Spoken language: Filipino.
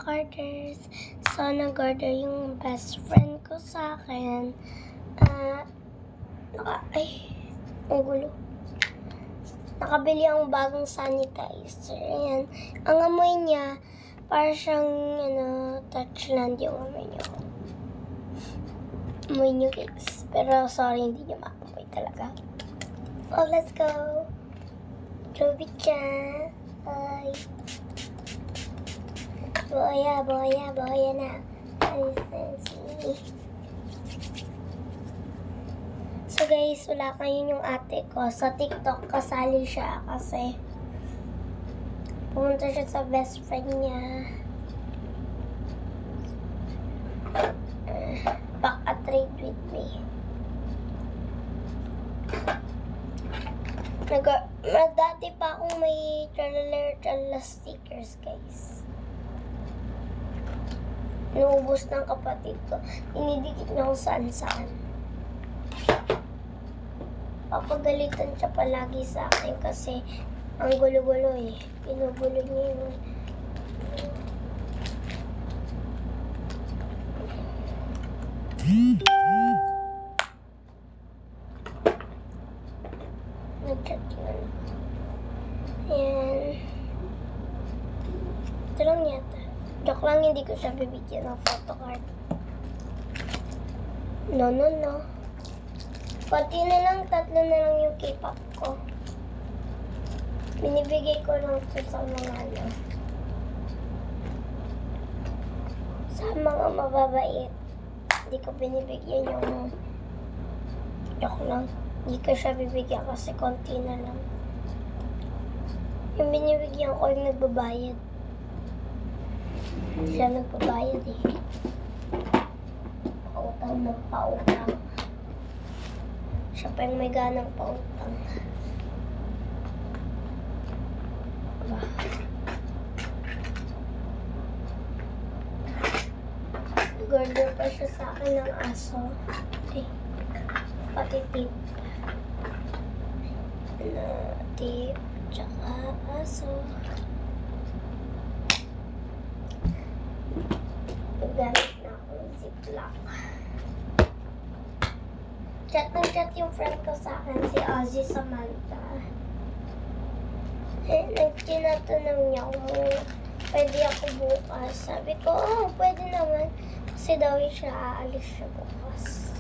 Carters. So, nag-order yung best friend ko sa akin. Ang gulo. Nakabili ang bagong sanitizer. Ayan. Ang amoy niya, para siyang, Touchland yung amoy niya. Amoy niyo, guys. Pero, sorry, hindi niyo maamoy talaga. So, let's go. Ruby-chan. Bye. Boya na. So guys, wala kayo yung ate ko. Sa TikTok, kasali siya kasi pumunta siya sa best friend niya. Back a trade with me. Dati pa akong may tralala stickers, guys. Naubos ng kapatid ko. Inidikit niya kung saan-saan. Papagalitan siya palagi sa akin kasi ang gulo-gulo eh. Pinugulo niya yun. Nag-chat yun. Ayan. Ito lang yata. Joke lang, hindi ko siya bibigyan ng photocard. No. Pati na lang, 3 na lang yung K-pop ko. Binibigay ko lang ito sa mga sa mga mababait. Hindi ko binibigyan yung joke lang. Hindi ko siya bibigyan kasi konti na lang. Yung binibigyan ko yung nagbabayad. Siya nagbabayad eh. Pautang ng pautang. Siya pa yung may ganang pautang. Diba? Nag-order pa siya sa akin ng aso. Pati tip. Tip, tsaka aso. Gamit na akong ziplock. Chat yung friend ko sa akin, si Ozzy Samantha. Tinatanong niya kung pwede ako bukas. Sabi ko, pwede naman. Kasi daw siya aalis siya bukas.